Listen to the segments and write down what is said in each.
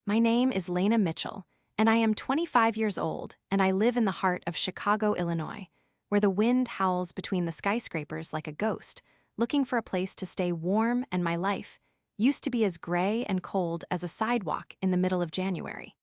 My name is Lena Mitchell, and I am 25 years old, and I live in the heart of Chicago, Illinois, where the wind howls between the skyscrapers like a ghost, looking for a place to stay warm, and my life used to be as gray and cold as a sidewalk in the middle of January.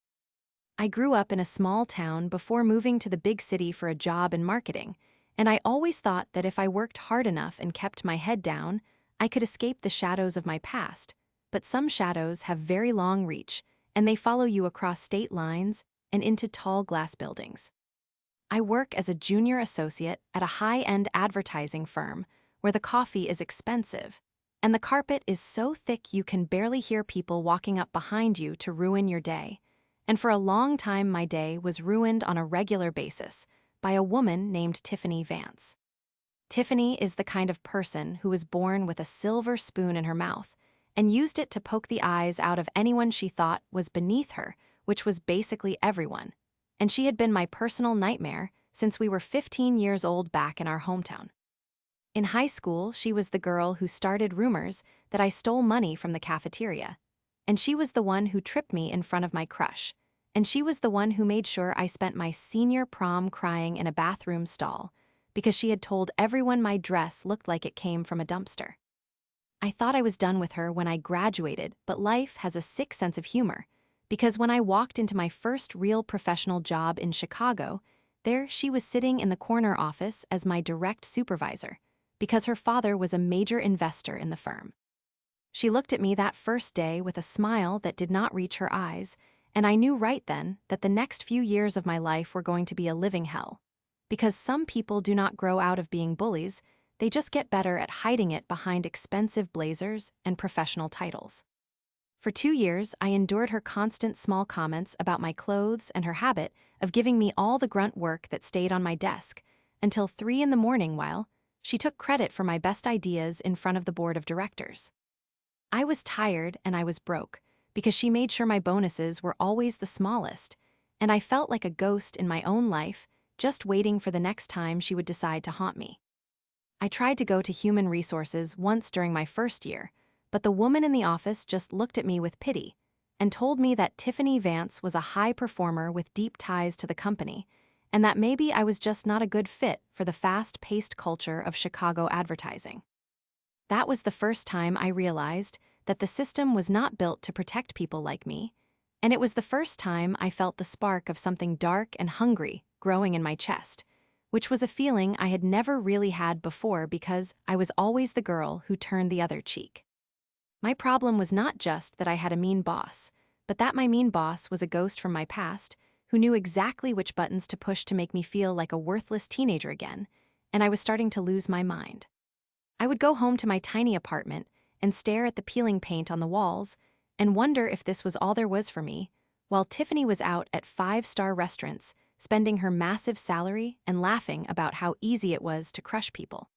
I grew up in a small town before moving to the big city for a job in marketing, and I always thought that if I worked hard enough and kept my head down, I could escape the shadows of my past. But some shadows have very long reach, and they follow you across state lines and into tall glass buildings. I work as a junior associate at a high-end advertising firm where the coffee is expensive, and the carpet is so thick you can barely hear people walking up behind you to ruin your day. And for a long time, my day was ruined on a regular basis by a woman named Tiffany Vance. Tiffany is the kind of person who was born with a silver spoon in her mouth and used it to poke the eyes out of anyone she thought was beneath her, which was basically everyone. And she had been my personal nightmare since we were 15 years old back in our hometown. In high school, she was the girl who started rumors that I stole money from the cafeteria. And she was the one who tripped me in front of my crush. And she was the one who made sure I spent my senior prom crying in a bathroom stall because she had told everyone my dress looked like it came from a dumpster. I thought I was done with her when I graduated, but life has a sick sense of humor, because when I walked into my first real professional job in Chicago, there she was sitting in the corner office as my direct supervisor, because her father was a major investor in the firm. She looked at me that first day with a smile that did not reach her eyes, and I knew right then that the next few years of my life were going to be a living hell. Because some people do not grow out of being bullies, they just get better at hiding it behind expensive blazers and professional titles. For 2 years, I endured her constant small comments about my clothes and her habit of giving me all the grunt work that stayed on my desk, until 3 in the morning while she took credit for my best ideas in front of the board of directors. I was tired and I was broke, because she made sure my bonuses were always the smallest, and I felt like a ghost in my own life, just waiting for the next time she would decide to haunt me. I tried to go to human resources once during my first year, but the woman in the office just looked at me with pity and told me that Tiffany Vance was a high performer with deep ties to the company, and that maybe I was just not a good fit for the fast-paced culture of Chicago advertising. That was the first time I realized that the system was not built to protect people like me, and it was the first time I felt the spark of something dark and hungry growing in my chest, which was a feeling I had never really had before because I was always the girl who turned the other cheek. My problem was not just that I had a mean boss, but that my mean boss was a ghost from my past who knew exactly which buttons to push to make me feel like a worthless teenager again, and I was starting to lose my mind. I would go home to my tiny apartment and stare at the peeling paint on the walls and wonder if this was all there was for me, while Tiffany was out at 5-star restaurants spending her massive salary and laughing about how easy it was to crush people.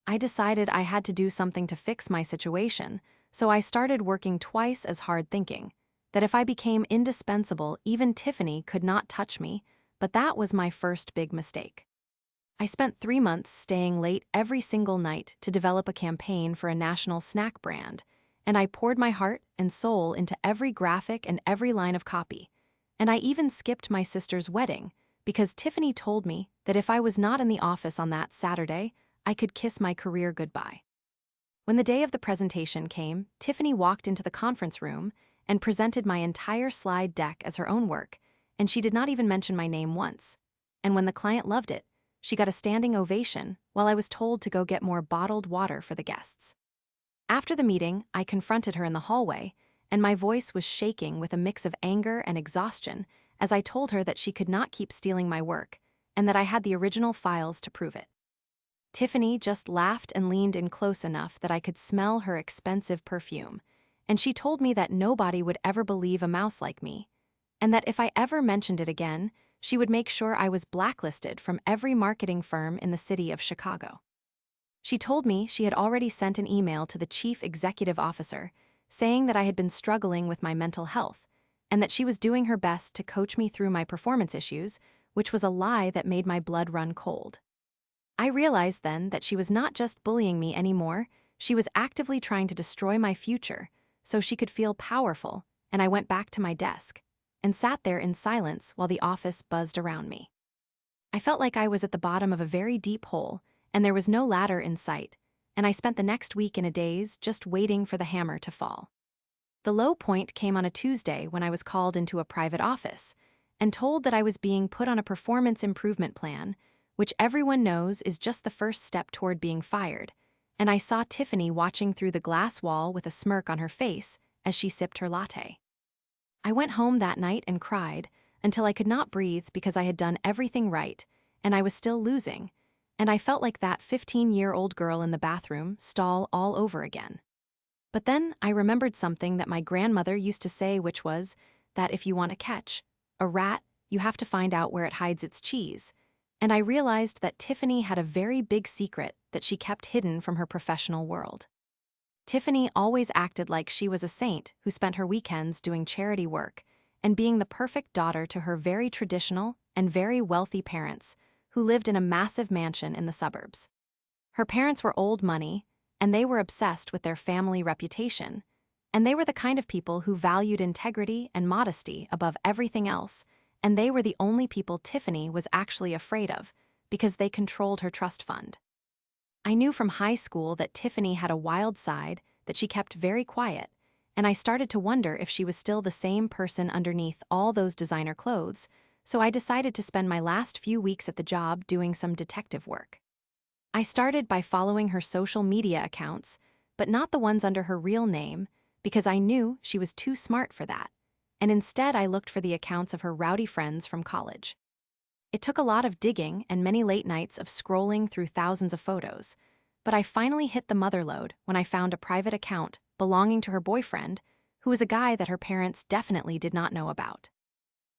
I decided I had to do something to fix my situation, so I started working twice as hard, thinking that if I became indispensable, even Tiffany could not touch me, but that was my first big mistake. I spent 3 months staying late every single night to develop a campaign for a national snack brand, and I poured my heart and soul into every graphic and every line of copy. And I even skipped my sister's wedding because Tiffany told me that if I was not in the office on that Saturday, I could kiss my career goodbye. When the day of the presentation came, Tiffany walked into the conference room and presented my entire slide deck as her own work, and she did not even mention my name once. And when the client loved it, she got a standing ovation while I was told to go get more bottled water for the guests. After the meeting, I confronted her in the hallway, and my voice was shaking with a mix of anger and exhaustion as I told her that she could not keep stealing my work and that I had the original files to prove it. Tiffany just laughed and leaned in close enough that I could smell her expensive perfume, and she told me that nobody would ever believe a mouse like me, and that if I ever mentioned it again, she would make sure I was blacklisted from every marketing firm in the city of Chicago. She told me she had already sent an email to the chief executive officer saying that I had been struggling with my mental health and that she was doing her best to coach me through my performance issues, which was a lie that made my blood run cold. I realized then that she was not just bullying me anymore, she was actively trying to destroy my future so she could feel powerful and I went back to my desk and sat there in silence while the office buzzed around me. I felt like I was at the bottom of a very deep hole, and there was no ladder in sight, and I spent the next week in a daze just waiting for the hammer to fall. The low point came on a Tuesday when I was called into a private office and told that I was being put on a performance improvement plan, which everyone knows is just the first step toward being fired, and I saw Tiffany watching through the glass wall with a smirk on her face as she sipped her latte. I went home that night and cried until I could not breathe because I had done everything right, and I was still losing, and I felt like that 15-year-old girl in the bathroom stall all over again. But then I remembered something that my grandmother used to say, which was that if you want to catch a rat, you have to find out where it hides its cheese, and I realized that Tiffany had a very big secret that she kept hidden from her professional world. Tiffany always acted like she was a saint who spent her weekends doing charity work and being the perfect daughter to her very traditional and very wealthy parents who lived in a massive mansion in the suburbs. Her parents were old money, and they were obsessed with their family reputation, and they were the kind of people who valued integrity and modesty above everything else, and they were the only people Tiffany was actually afraid of because they controlled her trust fund. I knew from high school that Tiffany had a wild side that she kept very quiet, and I started to wonder if she was still the same person underneath all those designer clothes, so I decided to spend my last few weeks at the job doing some detective work. I started by following her social media accounts, but not the ones under her real name, because I knew she was too smart for that, and instead I looked for the accounts of her rowdy friends from college. It took a lot of digging and many late nights of scrolling through thousands of photos, but I finally hit the mother lode when I found a private account belonging to her boyfriend, who was a guy that her parents definitely did not know about.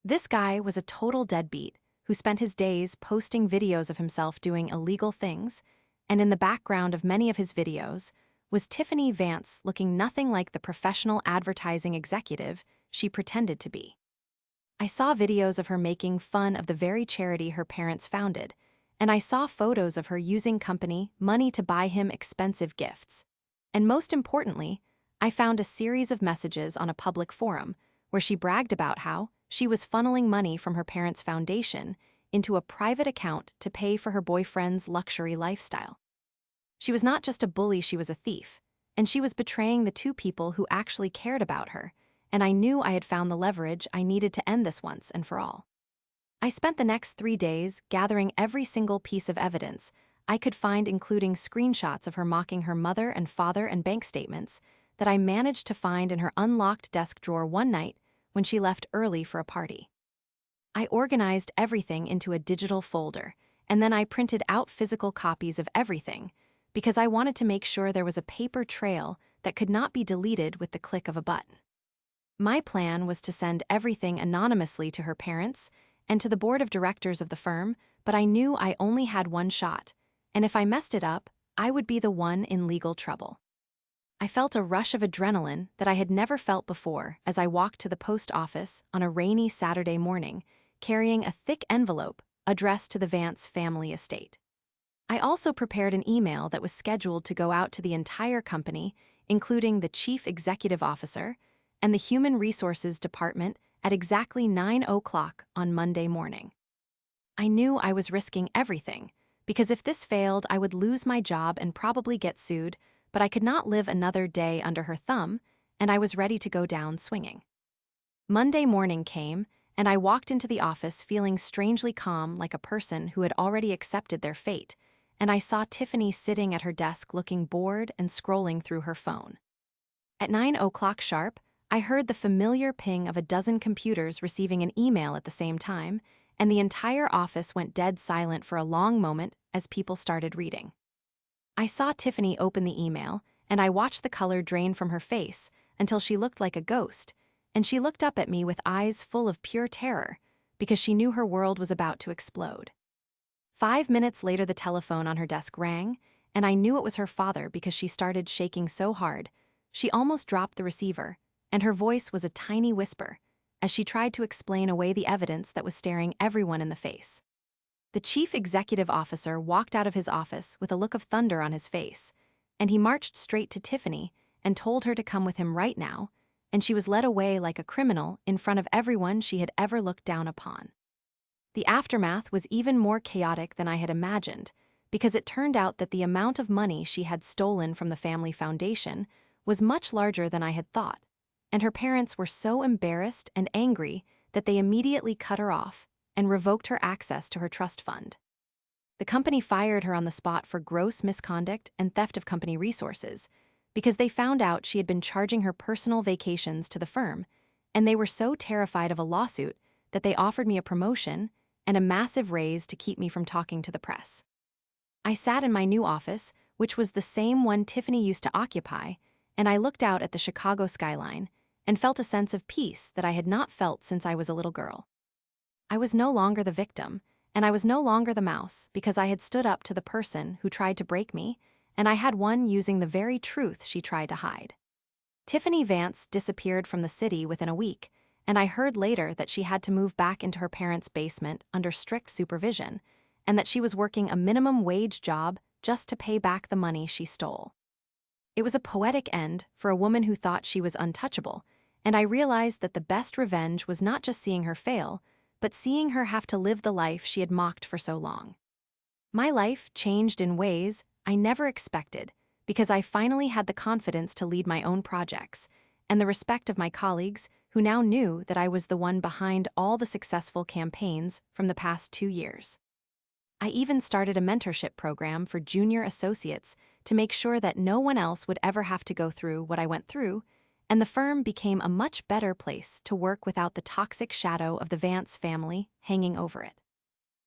This guy was a total deadbeat who spent his days posting videos of himself doing illegal things, and in the background of many of his videos was Tiffany Vance looking nothing like the professional advertising executive she pretended to be. I saw videos of her making fun of the very charity her parents founded, and I saw photos of her using company money to buy him expensive gifts. And most importantly, I found a series of messages on a public forum where she bragged about how she was funneling money from her parents' foundation into a private account to pay for her boyfriend's luxury lifestyle. She was not just a bully, she was a thief, and she was betraying the two people who actually cared about her, and I knew I had found the leverage I needed to end this once and for all. I spent the next 3 days gathering every single piece of evidence I could find, including screenshots of her mocking her mother and father and bank statements that I managed to find in her unlocked desk drawer one night when she left early for a party. I organized everything into a digital folder, and then I printed out physical copies of everything because I wanted to make sure there was a paper trail that could not be deleted with the click of a button. My plan was to send everything anonymously to her parents and to the board of directors of the firm, but I knew I only had one shot, and if I messed it up, I would be the one in legal trouble. I felt a rush of adrenaline that I had never felt before as I walked to the post office on a rainy Saturday morning, carrying a thick envelope addressed to the Vance family estate. I also prepared an email that was scheduled to go out to the entire company, including the chief executive officer and the human resources department at exactly 9 o'clock on Monday morning. I knew I was risking everything, because if this failed, I would lose my job and probably get sued, but I could not live another day under her thumb, and I was ready to go down swinging. Monday morning came, and I walked into the office feeling strangely calm, like a person who had already accepted their fate, and I saw Tiffany sitting at her desk looking bored and scrolling through her phone. At 9 o'clock sharp, I heard the familiar ping of a dozen computers receiving an email at the same time, and the entire office went dead silent for a long moment as people started reading. I saw Tiffany open the email, and I watched the color drain from her face until she looked like a ghost, and she looked up at me with eyes full of pure terror because she knew her world was about to explode. 5 minutes later, the telephone on her desk rang, and I knew it was her father because she started shaking so hard she almost dropped the receiver, and her voice was a tiny whisper as she tried to explain away the evidence that was staring everyone in the face. The chief executive officer walked out of his office with a look of thunder on his face, and he marched straight to Tiffany and told her to come with him right now, and she was led away like a criminal in front of everyone she had ever looked down upon. The aftermath was even more chaotic than I had imagined, because it turned out that the amount of money she had stolen from the family foundation was much larger than I had thought, and her parents were so embarrassed and angry that they immediately cut her off and revoked her access to her trust fund. The company fired her on the spot for gross misconduct and theft of company resources because they found out she had been charging her personal vacations to the firm, and they were so terrified of a lawsuit that they offered me a promotion and a massive raise to keep me from talking to the press. I sat in my new office, which was the same one Tiffany used to occupy, and I looked out at the Chicago skyline and felt a sense of peace that I had not felt since I was a little girl. I was no longer the victim, and I was no longer the mouse because I had stood up to the person who tried to break me, and I had won using the very truth she tried to hide. Tiffany Vance disappeared from the city within a week, and I heard later that she had to move back into her parents' basement under strict supervision, and that she was working a minimum wage job just to pay back the money she stole. It was a poetic end for a woman who thought she was untouchable, and I realized that the best revenge was not just seeing her fail, but seeing her have to live the life she had mocked for so long. My life changed in ways I never expected because I finally had the confidence to lead my own projects and the respect of my colleagues who now knew that I was the one behind all the successful campaigns from the past 2 years. I even started a mentorship program for junior associates to make sure that no one else would ever have to go through what I went through, and the firm became a much better place to work without the toxic shadow of the Vance family hanging over it.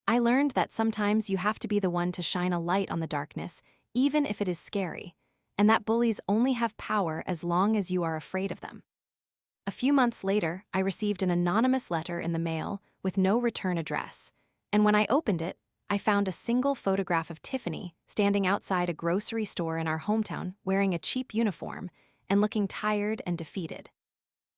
I learned that sometimes you have to be the one to shine a light on the darkness, even if it is scary, and that bullies only have power as long as you are afraid of them. A few months later, I received an anonymous letter in the mail with no return address, and when I opened it, I found a single photograph of Tiffany standing outside a grocery store in our hometown wearing a cheap uniform and looking tired and defeated.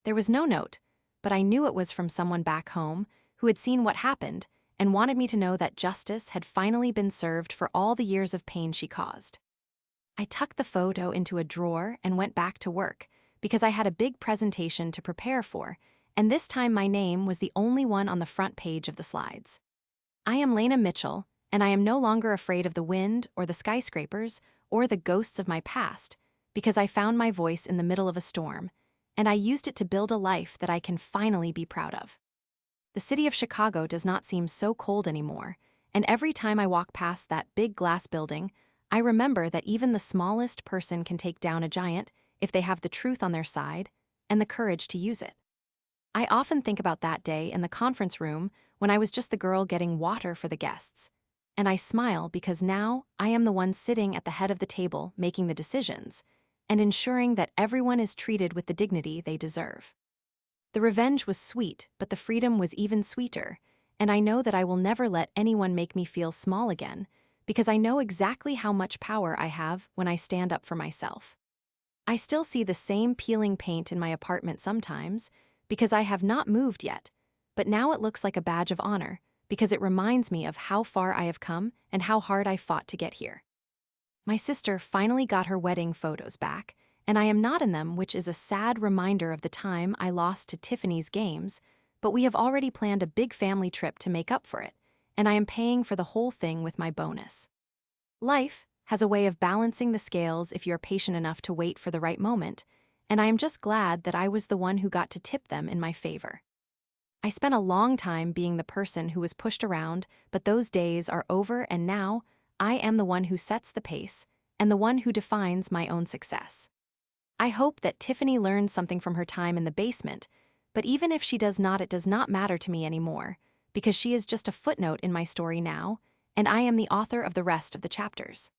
There was no note, but I knew it was from someone back home who had seen what happened and wanted me to know that justice had finally been served for all the years of pain she caused. I tucked the photo into a drawer and went back to work because I had a big presentation to prepare for, and this time my name was the only one on the front page of the slides. I am Lena Mitchell, and I am no longer afraid of the wind or the skyscrapers or the ghosts of my past because I found my voice in the middle of a storm, and I used it to build a life that I can finally be proud of. The city of Chicago does not seem so cold anymore, and every time I walk past that big glass building, I remember that even the smallest person can take down a giant if they have the truth on their side and the courage to use it. I often think about that day in the conference room when I was just the girl getting water for the guests, and I smile because now I am the one sitting at the head of the table making the decisions and ensuring that everyone is treated with the dignity they deserve. The revenge was sweet, but the freedom was even sweeter, and I know that I will never let anyone make me feel small again because I know exactly how much power I have when I stand up for myself. I still see the same peeling paint in my apartment sometimes because I have not moved yet, but now it looks like a badge of honor because it reminds me of how far I have come and how hard I fought to get here. My sister finally got her wedding photos back, and I am not in them, which is a sad reminder of the time I lost to Tiffany's games, but we have already planned a big family trip to make up for it, and I am paying for the whole thing with my bonus. Life has a way of balancing the scales if you're patient enough to wait for the right moment, and I am just glad that I was the one who got to tip them in my favor. I spent a long time being the person who was pushed around, but those days are over, and now I am the one who sets the pace and the one who defines my own success. I hope that Tiffany learned something from her time in the basement, but even if she does not, it does not matter to me anymore, because she is just a footnote in my story now, and I am the author of the rest of the chapters.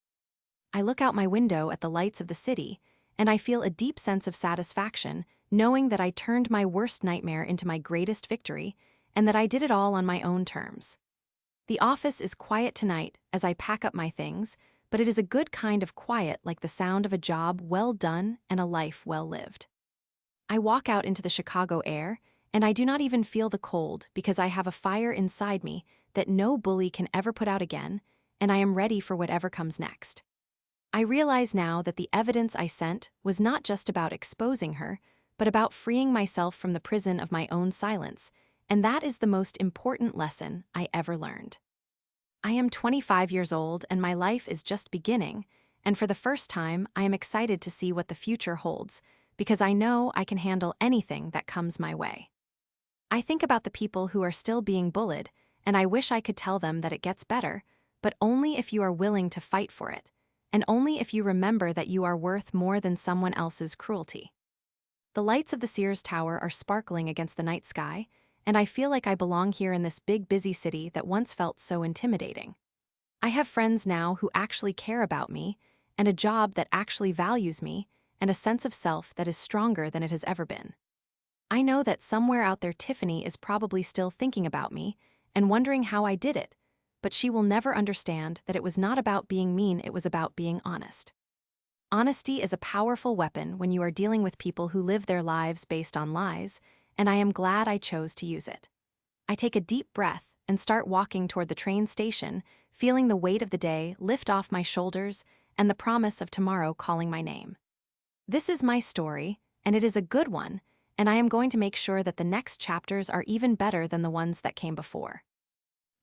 I look out my window at the lights of the city, and I feel a deep sense of satisfaction knowing that I turned my worst nightmare into my greatest victory, and that I did it all on my own terms. The office is quiet tonight as I pack up my things, but it is a good kind of quiet, like the sound of a job well done and a life well lived. I walk out into the Chicago air, and I do not even feel the cold because I have a fire inside me that no bully can ever put out again, and I am ready for whatever comes next. I realize now that the evidence I sent was not just about exposing her, but about freeing myself from the prison of my own silence, and that is the most important lesson I ever learned. I am 25 years old and my life is just beginning, and for the first time, I am excited to see what the future holds, because I know I can handle anything that comes my way. I think about the people who are still being bullied, and I wish I could tell them that it gets better, but only if you are willing to fight for it, and only if you remember that you are worth more than someone else's cruelty. The lights of the Sears Tower are sparkling against the night sky, and I feel like I belong here in this big, busy city that once felt so intimidating. I have friends now who actually care about me, and a job that actually values me, and a sense of self that is stronger than it has ever been. I know that somewhere out there Tiffany is probably still thinking about me and wondering how I did it, but she will never understand that it was not about being mean, it was about being honest. Honesty is a powerful weapon when you are dealing with people who live their lives based on lies, and I am glad I chose to use it. I take a deep breath and start walking toward the train station, feeling the weight of the day lift off my shoulders and the promise of tomorrow calling my name. This is my story, and it is a good one, and I am going to make sure that the next chapters are even better than the ones that came before.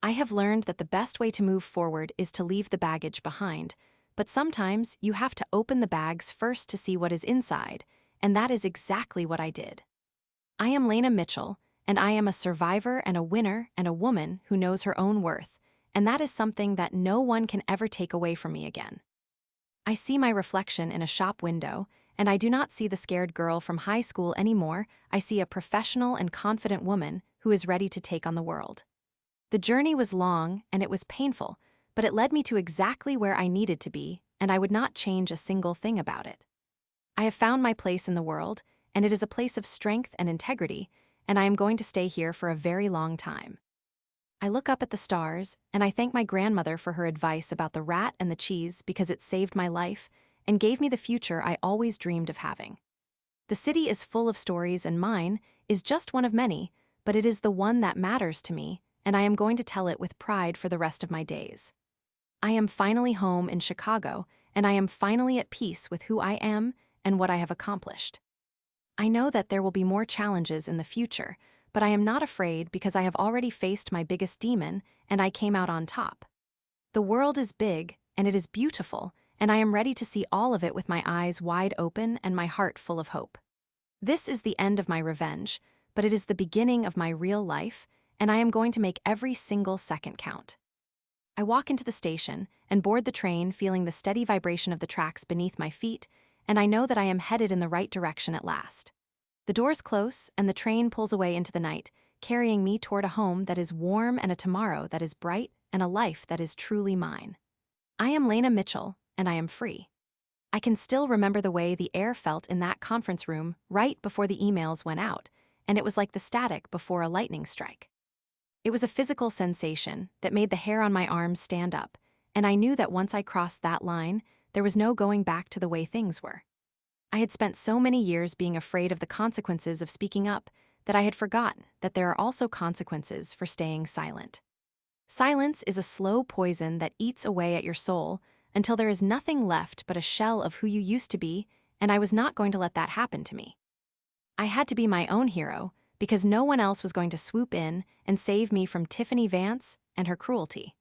I have learned that the best way to move forward is to leave the baggage behind, but sometimes you have to open the bags first to see what is inside, and that is exactly what I did. I am Lena Mitchell, and I am a survivor and a winner and a woman who knows her own worth, and that is something that no one can ever take away from me again. I see my reflection in a shop window, and I do not see the scared girl from high school anymore. I see a professional and confident woman who is ready to take on the world. The journey was long and it was painful, but it led me to exactly where I needed to be, and I would not change a single thing about it. I have found my place in the world, and it is a place of strength and integrity, and I am going to stay here for a very long time. I look up at the stars, and I thank my grandmother for her advice about the rat and the cheese because it saved my life and gave me the future I always dreamed of having. The city is full of stories, and mine is just one of many, but it is the one that matters to me, and I am going to tell it with pride for the rest of my days. I am finally home in Chicago, and I am finally at peace with who I am and what I have accomplished. I know that there will be more challenges in the future, but I am not afraid because I have already faced my biggest demon, and I came out on top. The world is big, and it is beautiful, and I am ready to see all of it with my eyes wide open and my heart full of hope. This is the end of my revenge, but it is the beginning of my real life, and I am going to make every single second count. I walk into the station and board the train, feeling the steady vibration of the tracks beneath my feet, and I know that I am headed in the right direction at last. The doors close, and the train pulls away into the night, carrying me toward a home that is warm and a tomorrow that is bright and a life that is truly mine. I am Lena Mitchell, and I am free. I can still remember the way the air felt in that conference room right before the emails went out, and it was like the static before a lightning strike. It was a physical sensation that made the hair on my arms stand up, and I knew that once I crossed that line, there was no going back to the way things were. I had spent so many years being afraid of the consequences of speaking up that I had forgotten that there are also consequences for staying silent. Silence is a slow poison that eats away at your soul until there is nothing left but a shell of who you used to be, and I was not going to let that happen to me. I had to be my own hero because no one else was going to swoop in and save me from Tiffany Vance and her cruelty.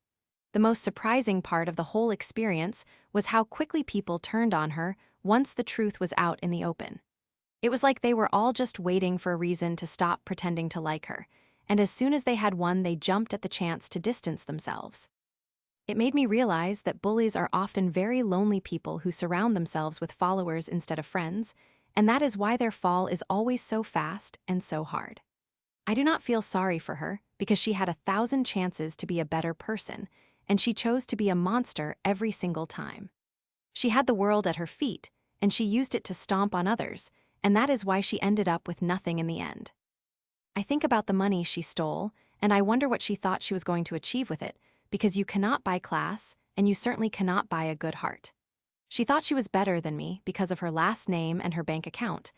The most surprising part of the whole experience was how quickly people turned on her once the truth was out in the open. It was like they were all just waiting for a reason to stop pretending to like her, and as soon as they had one, they jumped at the chance to distance themselves. It made me realize that bullies are often very lonely people who surround themselves with followers instead of friends, and that is why their fall is always so fast and so hard. I do not feel sorry for her because she had 1,000 chances to be a better person, and she chose to be a monster every single time. She had the world at her feet, and she used it to stomp on others, and that is why she ended up with nothing in the end. I think about the money she stole, and I wonder what she thought she was going to achieve with it, because you cannot buy class, and you certainly cannot buy a good heart. She thought she was better than me because of her last name and her bank account,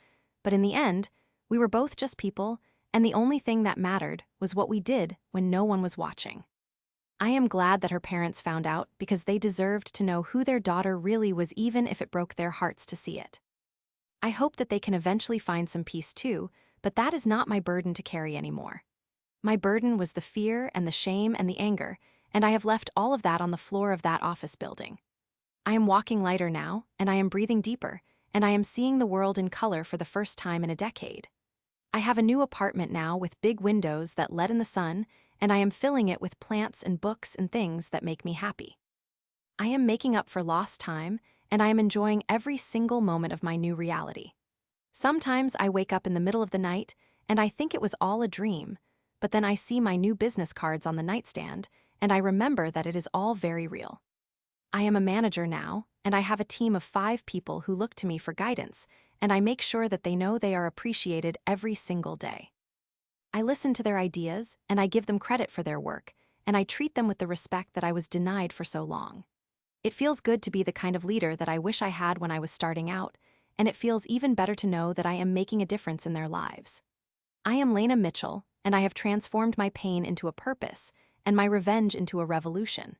but in the end, we were both just people, and the only thing that mattered was what we did when no one was watching. I am glad that her parents found out because they deserved to know who their daughter really was, even if it broke their hearts to see it. I hope that they can eventually find some peace too, but that is not my burden to carry anymore. My burden was the fear and the shame and the anger, and I have left all of that on the floor of that office building. I am walking lighter now, and I am breathing deeper, and I am seeing the world in color for the first time in a decade. I have a new apartment now with big windows that let in the sun, and I am filling it with plants and books and things that make me happy. I am making up for lost time, and I am enjoying every single moment of my new reality. Sometimes I wake up in the middle of the night, and I think it was all a dream, but then I see my new business cards on the nightstand, and I remember that it is all very real. I am a manager now, and I have a team of 5 people who look to me for guidance, and I make sure that they know they are appreciated every single day. I listen to their ideas, and I give them credit for their work, and I treat them with the respect that I was denied for so long. It feels good to be the kind of leader that I wish I had when I was starting out, and it feels even better to know that I am making a difference in their lives. I am Lena Mitchell, and I have transformed my pain into a purpose, and my revenge into a revolution.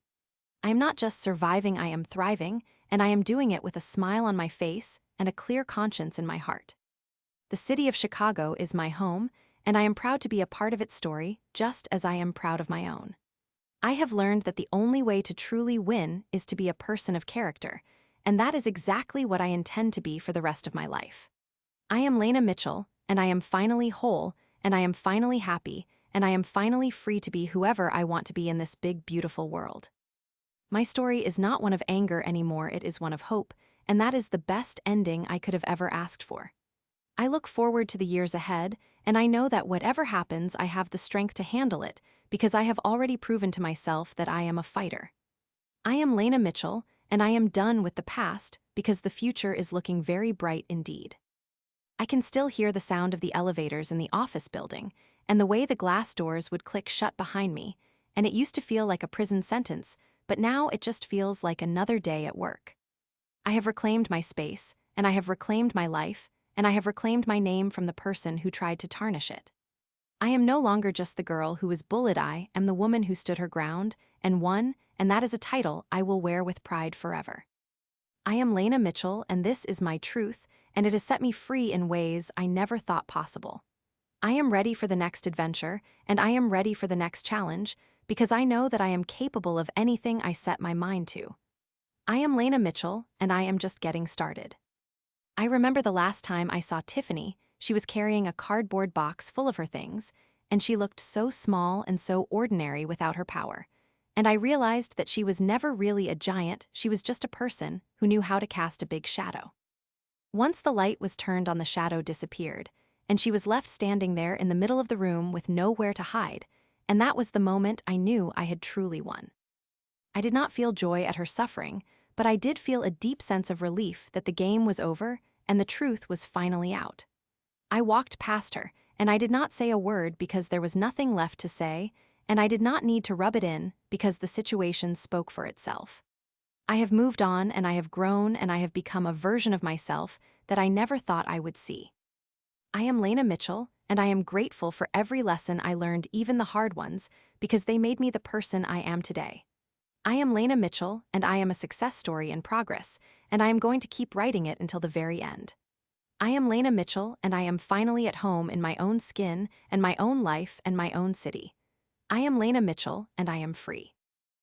I am not just surviving, I am thriving, and I am doing it with a smile on my face and a clear conscience in my heart. The city of Chicago is my home, and I am proud to be a part of its story, just as I am proud of my own. I have learned that the only way to truly win is to be a person of character, and that is exactly what I intend to be for the rest of my life. I am Lena Mitchell, and I am finally whole, and I am finally happy, and I am finally free to be whoever I want to be in this big, beautiful world. My story is not one of anger anymore, it is one of hope, and that is the best ending I could have ever asked for. I look forward to the years ahead, and I know that whatever happens, I have the strength to handle it, because I have already proven to myself that I am a fighter. I am Lena Mitchell, and I am done with the past because the future is looking very bright indeed. I can still hear the sound of the elevators in the office building, and the way the glass doors would click shut behind me, and it used to feel like a prison sentence, but now it just feels like another day at work. I have reclaimed my space, and I have reclaimed my life, and I have reclaimed my name from the person who tried to tarnish it. I am no longer just the girl who was bullied, I am the woman who stood her ground and won, and that is a title I will wear with pride forever. I am Lena Mitchell, and this is my truth, and it has set me free in ways I never thought possible. I am ready for the next adventure, and I am ready for the next challenge, because I know that I am capable of anything I set my mind to. I am Lena Mitchell, and I am just getting started. I remember the last time I saw Tiffany. She was carrying a cardboard box full of her things, and she looked so small and so ordinary without her power. And I realized that she was never really a giant, she was just a person who knew how to cast a big shadow. Once the light was turned on, the shadow disappeared, and she was left standing there in the middle of the room with nowhere to hide, and that was the moment I knew I had truly won. I did not feel joy at her suffering, but I did feel a deep sense of relief that the game was over and the truth was finally out. I walked past her, and I did not say a word because there was nothing left to say, and I did not need to rub it in because the situation spoke for itself. I have moved on, and I have grown, and I have become a version of myself that I never thought I would see. I am Lena Mitchell, and I am grateful for every lesson I learned, even the hard ones, because they made me the person I am today. I am Lena Mitchell, and I am a success story in progress, and I am going to keep writing it until the very end. I am Lena Mitchell, and I am finally at home in my own skin and my own life and my own city. I am Lena Mitchell, and I am free.